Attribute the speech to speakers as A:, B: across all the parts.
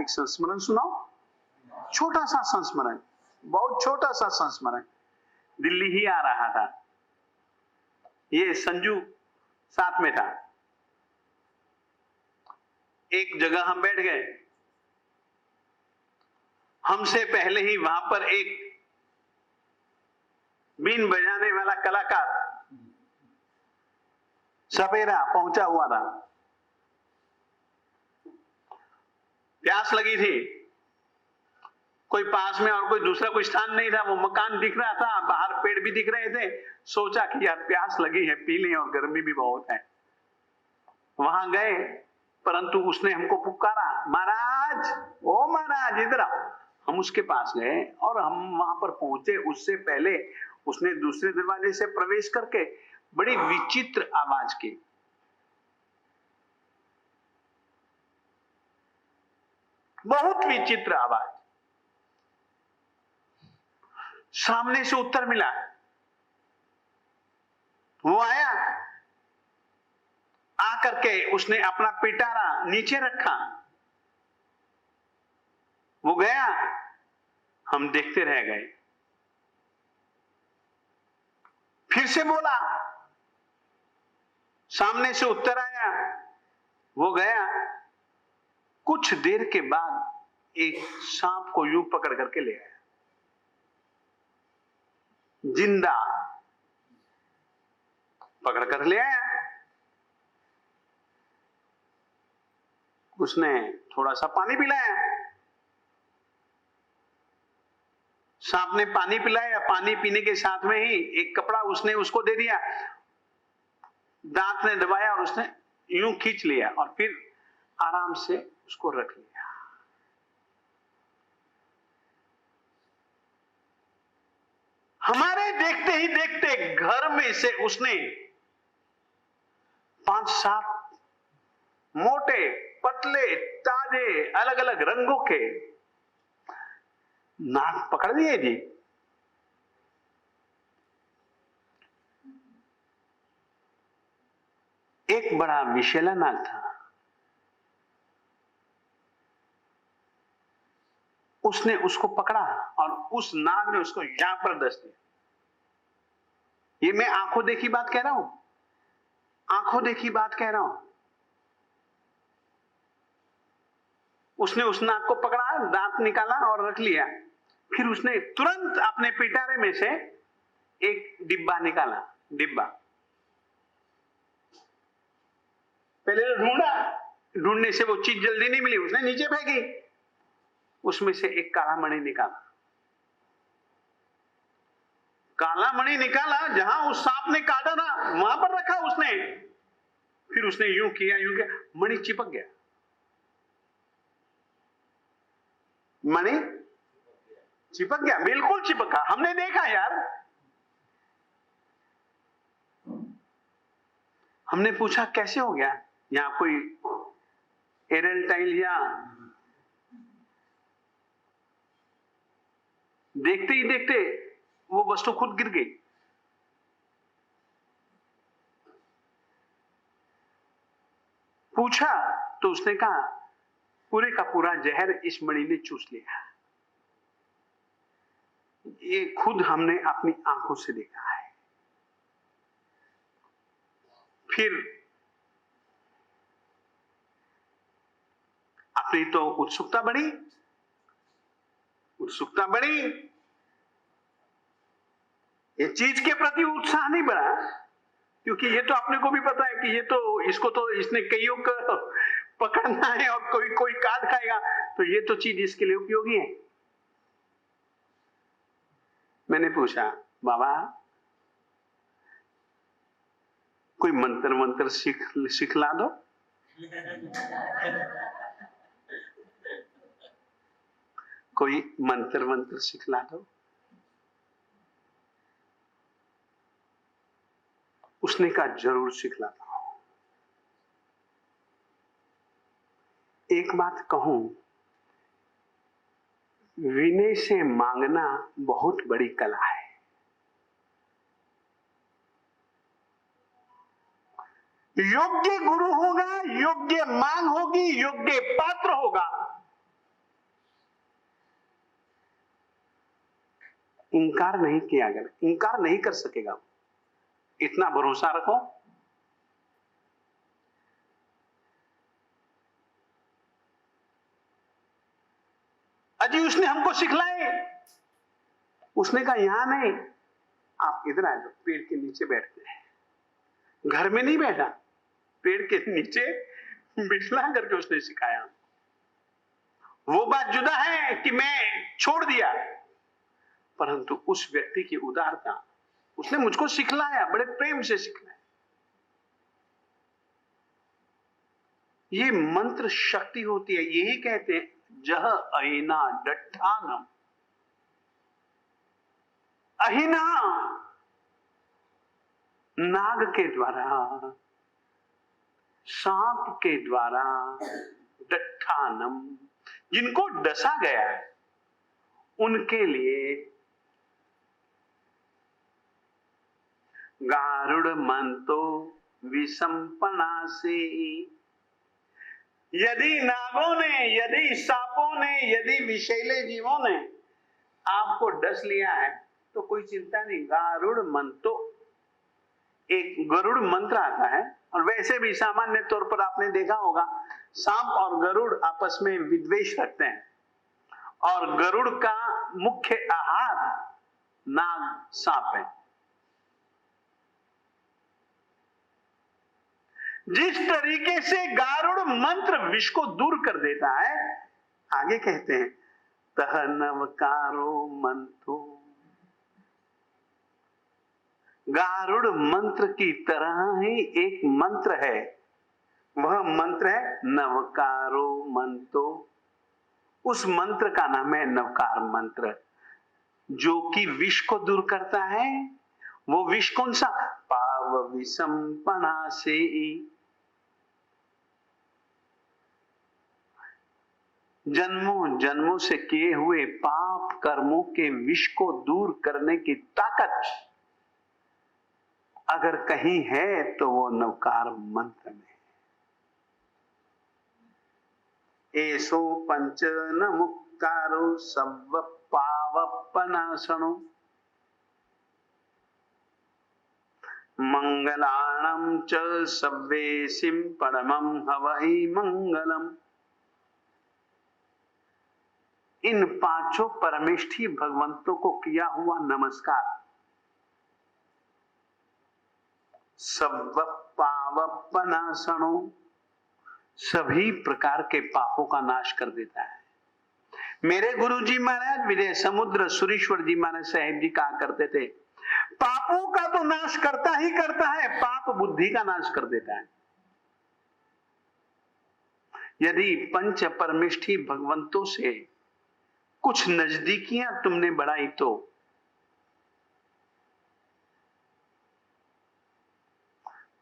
A: एक संस्मरण सुनाओ, छोटा सा संस्मरण, बहुत छोटा सा संस्मरण। दिल्ली ही आ रहा था, ये संजू साथ में था। एक जगह हम बैठ गए, हमसे पहले ही वहां पर एक बीन बजाने वाला कलाकार सपेरा पहुंचा हुआ था। प्यास लगी थी, कोई पास में और कोई दूसरा कोई स्थान नहीं था, वो मकान दिख रहा था, बाहर पेड़ भी दिख रहे थे। सोचा कि यार प्यास लगी है, पी लें, और गर्मी भी बहुत है। वहां गए, परंतु उसने हमको पुकारा, महाराज, ओ महाराज इधर आओ। हम उसके पास गए और हम वहां पर पहुंचे, उससे पहले उसने दूसरे दरवाजे से प्रवेश करके बड़ी विचित्र आवाज की, बहुत विचित्र आवाज। सामने से उत्तर मिला, वो आया, आकर के उसने अपना पिटारा नीचे रखा, वो गया, हम देखते रह गए। फिर से बोला, सामने से उत्तर आया, वो गया। कुछ देर के बाद एक सांप को यूं पकड़ करके ले आया, जिंदा पकड़ कर ले आया। उसने थोड़ा सा पानी पिलाया, सांप ने पानी पिलाया, पानी पीने के साथ में ही एक कपड़ा उसने उसको दे दिया, दांत ने दबाया और उसने यूं खींच लिया और फिर आराम से उसको रख लिया। हमारे देखते ही देखते घर में से उसने 5-7 मोटे पतले ताजे अलग अलग रंगों के नाग पकड़ लिए जी। एक बड़ा विषैला नाग था, उसने उसको पकड़ा और उस नाग ने उसको यहां पर दस दिया। ये मैं आंखों देखी बात कह रहा हूं, आंखों देखी बात कह रहा हूं। उसने उस नाग को पकड़ा, दांत निकाला और रख लिया। फिर उसने तुरंत अपने पिटारे में से एक डिब्बा निकाला, डिब्बा पहले तो ढूंढा, ढूंढने से वो चीज जल्दी नहीं मिली, उसने नीचे फेंकी, उसमें से एक काला मणि निकाला। काला मणि निकाला, जहां उस सांप ने काटा था वहां पर रखा उसने। फिर उसने यूं किया, मणि चिपक गया, मणि चिपक गया, बिल्कुल चिपका। हमने देखा यार, हमने पूछा कैसे हो गया, यहां कोई एरल टाइल या, देखते ही देखते वो वस्तु खुद गिर गई। पूछा तो उसने कहा पूरे का पूरा जहर इस मणि ने चूस लिया। ये खुद हमने अपनी आंखों से देखा है। फिर अपनी तो उत्सुकता बढ़ी, उत्सुकता बढ़ी, ये चीज के प्रति उत्साह नहीं बढ़ा, क्योंकि ये तो अपने को भी पता है कि ये तो, इसको तो इसने कईयों को पकड़ना है और कोई कोई काट खाएगा, तो ये तो चीज इसके लिए उपयोगी है। मैंने पूछा बाबा कोई मंत्र मंत्र सिखला दो। कोई मंत्र मंत्र सिखला दो। उसने कहा जरूर सिखलाता हूं। एक बात कहूं, विनय से मांगना बहुत बड़ी कला है। योग्य गुरु होगा, योग्य मांग होगी, योग्य पात्र होगा, इनकार नहीं किया गया, इनकार नहीं कर सकेगा, इतना भरोसा रखो। अजी उसने हमको सिखलाए, उसने कहा यहां नहीं, आप इधर आ जाओ, पेड़ के नीचे बैठते हैं। घर में नहीं बैठा, पेड़ के नीचे बिठला करके उसने सिखाया। वो बात जुदा है कि मैं छोड़ दिया, परंतु उस व्यक्ति की उदारता, उसने मुझको सिखलाया, बड़े प्रेम से सिखलाया। ये मंत्र शक्ति होती है, यही कहते हैं जह अहिना डट्ठानम। अहिना नाग के द्वारा, सांप के द्वारा, डट्ठानम जिनको डसा गया है उनके लिए गारुड़ मंतो विसंपना से। यदि नागों ने, यदि सांपों ने, यदि विषैले जीवों ने आपको डस लिया है तो कोई चिंता नहीं। गारुड़ मंतो, एक गरुड़ मंत्र आता है, और वैसे भी सामान्य तौर पर आपने देखा होगा सांप और गरुड़ आपस में विद्वेष रखते हैं, और गरुड़ का मुख्य आहार नाग सांप है। जिस तरीके से गारुड़ मंत्र विष को दूर कर देता है, आगे कहते हैं तह नवकारो मंतो, गारुड़ मंत्र की तरह ही एक मंत्र है, वह मंत्र है नवकारो मंतो। उस मंत्र का नाम है नवकार मंत्र, जो कि विष को दूर करता है। वो विष कौन सा? पाव विसंपना से। जन्मों जन्मों से किए हुए पाप कर्मों के विष को दूर करने की ताकत अगर कहीं है तो वो नवकार मंत्र में है। एसो पंच न मुक्तारो सब पावपनाशनो, मंगलाणम च सव्वेसिम परमं हवहि मंगलम। इन पांचों परमेष्ठी भगवंतों को किया हुआ नमस्कार सब पावपनाशनो, सभी प्रकार के पापों का नाश कर देता है। मेरे गुरु जी महाराज विजय समुद्र सुरेश्वर जी महाराज साहेब जी कहा करते थे, पापों का तो नाश करता ही करता है, पाप बुद्धि का नाश कर देता है। यदि पंच परमेष्ठी भगवंतों से कुछ नजदीकियां तुमने बढ़ाई तो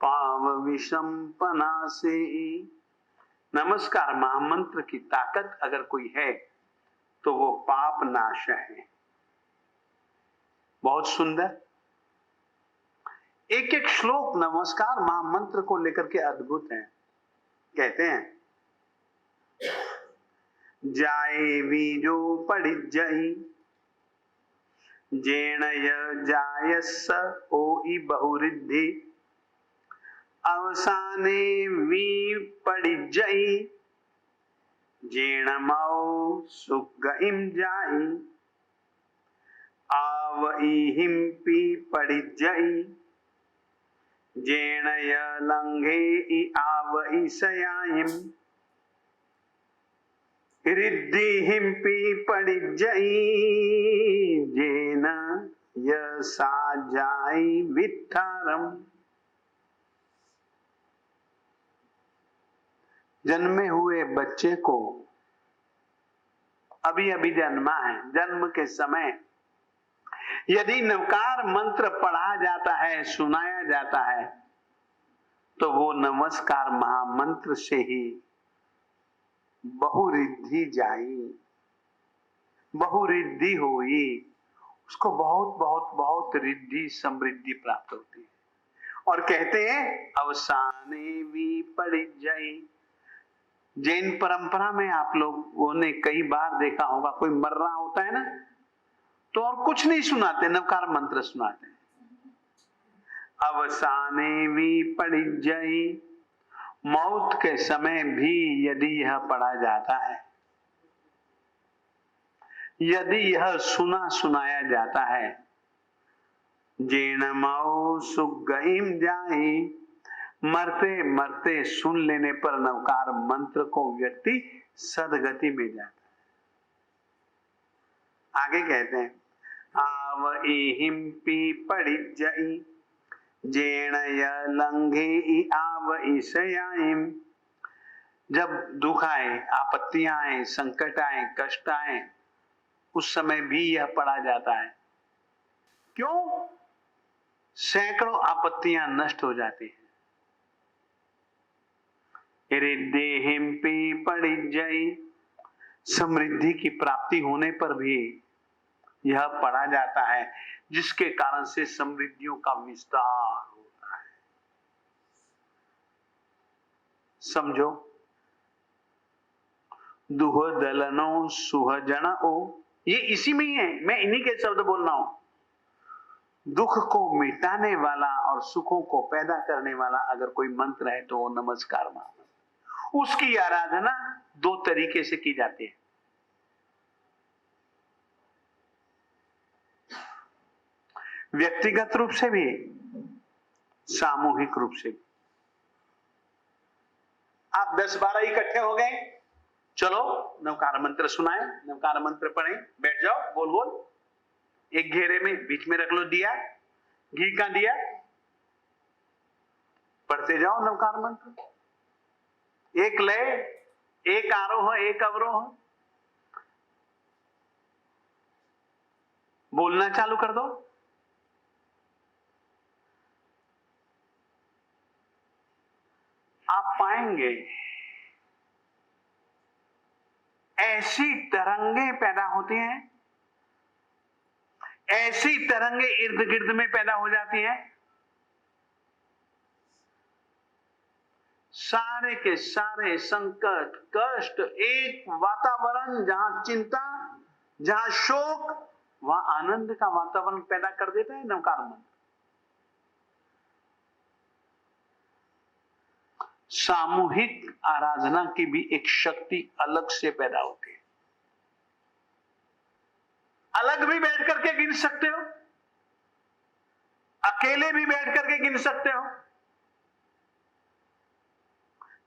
A: पाव विषंपना से। नमस्कार महामंत्र की ताकत अगर कोई है तो वो पाप नाश है। बहुत सुंदर एक एक श्लोक नमस्कार महामंत्र को लेकर के अद्भुत है। कहते हैं जाए बीजो पड़िजई जेणय जायस ओई बहुरिद्धि, अवसाने वी पड़िजई जेणमौ सुगइम जाई, आवइहिम पी पड़िजई जेणय लंघे इ आवइ सयाहिम, रिद्धिहिम पी पड़िजई जेन यसा जाई वित्थारम। जन्मे हुए बच्चे को, अभी अभी जन्मा है, जन्म के समय यदि नवकार मंत्र पढ़ा जाता है, सुनाया जाता है, तो वो नमस्कार महामंत्र से ही बहुरिद्धि जाई, बहुरिद्धि हुई, उसको बहुत बहुत बहुत रिद्धि समृद्धि प्राप्त होती है। और कहते हैं अवसाने भी पड़िजई। जैन परंपरा में आप लोगों ने कई बार देखा होगा, कोई मर रहा होता है ना, तो और कुछ नहीं सुनाते, नवकार मंत्र सुनाते। अवसाने भी पड़ी जाई, मौत के समय भी यदि यह पढ़ा जाता है, यदि यह सुना सुनाया जाता है, जेण मऊ सुख गईम जाई, मरते मरते सुन लेने पर नवकार मंत्र को व्यक्ति सदगति में जाता है। आगे कहते हैं, आव एहिम पी पड़ी जई, जेण य लंघे आव ईशयाइम। जब दुख आए, आपत्तियां आए, संकट आए, कष्ट आए, उस समय भी यह पढ़ा जाता है। क्यों? सैकड़ों आपत्तियां नष्ट हो जाती हैं। देहिम पी पड़ी जई, समृद्धि की प्राप्ति होने पर भी यह पढ़ा जाता है, जिसके कारण से समृद्धियों का विस्तार होता है। समझो, दुह दलनो सुह जन ओ, ये इसी में ही है, मैं इन्हीं के शब्द बोल रहा हूं। दुख को मिटाने वाला और सुखों को पैदा करने वाला अगर कोई मंत्र है तो वो नमस्कार मंत्र। उसकी आराधना दो तरीके से की जाती है। व्यक्तिगत रूप से भी, सामूहिक रूप से भी। आप 10-12 इकट्ठे हो गए, चलो नवकार मंत्र सुनाए, नवकार मंत्र पढ़े, बैठ जाओ, बोल बोल, एक घेरे में बीच में रख लो दिया, घी का दिया, पढ़ते जाओ नवकार मंत्र। एक लय, एक आरोह, एक अवरोह, बोलना चालू कर दो। आप पाएंगे ऐसी तरंगे पैदा होती हैं, ऐसी तरंगे इर्द गिर्द में पैदा हो जाती हैं, सारे के सारे संकट, कष्ट, एक वातावरण, जहां चिंता, जहां शोक, वहां आनंद का वातावरण पैदा कर देता है नवकार मंत्र। सामूहिक आराधना की भी एक शक्ति अलग से पैदा होती है। अलग भी बैठ करके गिन सकते हो, अकेले भी बैठ करके गिन सकते हो।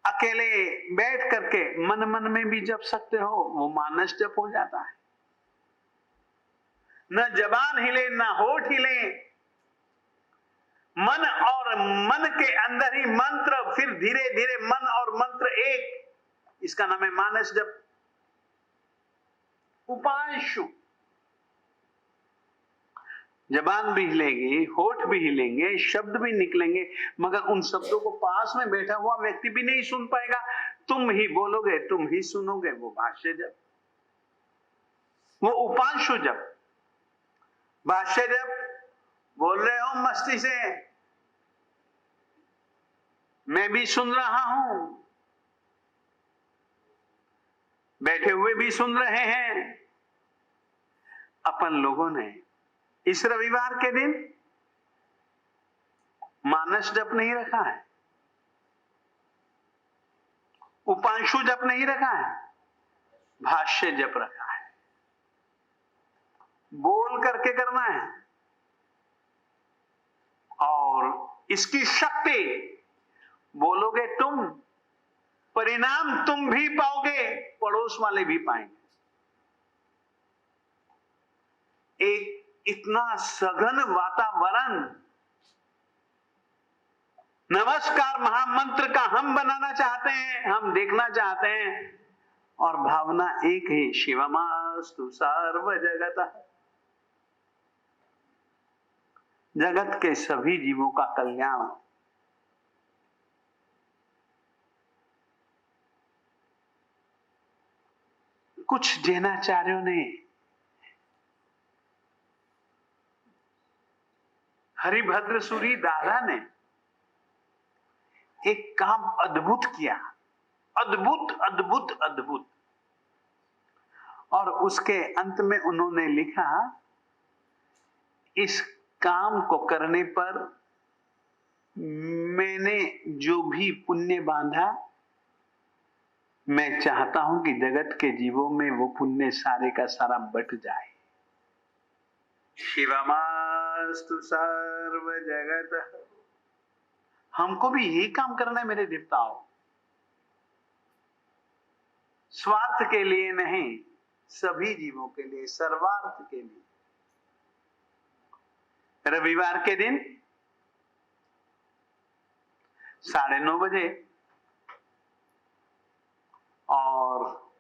A: अकेले बैठ करके मन मन में भी जप सकते हो, वो मानस जप हो जाता है। न जबान हिले, न होठ हिले, मन और मन के अंदर ही मंत्र, फिर धीरे धीरे मन और मंत्र एक, इसका नाम है मानस जप। उपांशु, जबान भी हिलेगी, होठ भी हिलेंगे, शब्द भी निकलेंगे, मगर उन शब्दों को पास में बैठा हुआ व्यक्ति भी नहीं सुन पाएगा। तुम ही बोलोगे, तुम ही सुनोगे, वो भाष्य जप, वो उपांशु जप। भाष्य जप बोल रहे हो मस्ती से, मैं भी सुन रहा हूं, बैठे हुए भी सुन रहे हैं। अपन लोगों ने इस रविवार के दिन मानस जप नहीं रखा है, उपांशु जप नहीं रखा है, भाष्य जप रखा है। बोल करके करना है, और इसकी शक्ति, बोलोगे तुम, परिणाम तुम भी पाओगे, पड़ोस वाले भी पाएंगे। एक इतना सघन वातावरण नमस्कार महामंत्र का हम बनाना चाहते हैं, हम देखना चाहते हैं, और भावना एक ही, शिवमास्तु सर्व जगतः, जगत के सभी जीवों का कल्याण। कुछ जैनाचार्यों ने, हरिभद्र सूरी दादा ने एक काम अद्भुत किया, अद्भुत अद्भुत अद्भुत। और उसके अंत में उन्होंने लिखा इस काम को करने पर मैंने जो भी पुण्य बांधा, मैं चाहता हूं कि जगत के जीवों में वो पुण्य सारे का सारा बट जाए। शिवमास्तु सर्व जगत। हमको भी यही काम करना है मेरे देवताओं, स्वार्थ के लिए नहीं, सभी जीवों के लिए, सर्वार्थ के लिए। रविवार के दिन 9:30 बजे और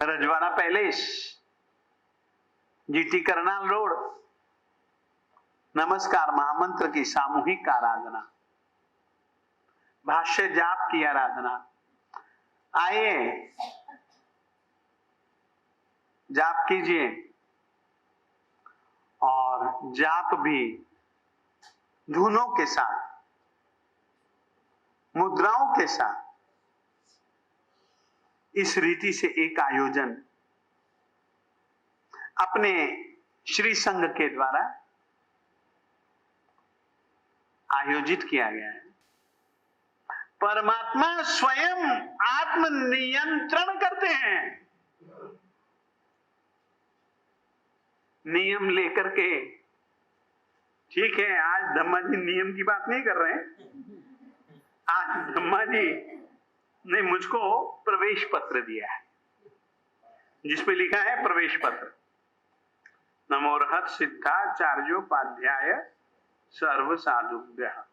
A: रजवाड़ा पैलेस, जीटी करनाल रोड, नमस्कार महामंत्र की सामूहिक आराधना, भाष्य जाप की आराधना। आइए जाप कीजिए और जाप भी धुनों के साथ, मुद्राओं के साथ, इस रीति से एक आयोजन अपने श्री संघ के द्वारा आयोजित किया गया है। परमात्मा स्वयं आत्म नियंत्रण करते हैं। नियम लेकर के, ठीक है, आज धम्मा जी नियम की बात नहीं कर रहे हैं। आज धम्मा जी ने मुझको प्रवेश पत्र दिया है, जिसमें लिखा है प्रवेश पत्र, नमोरहत सिद्धाचार्योपाध्याय सर्व साधुभ्यः।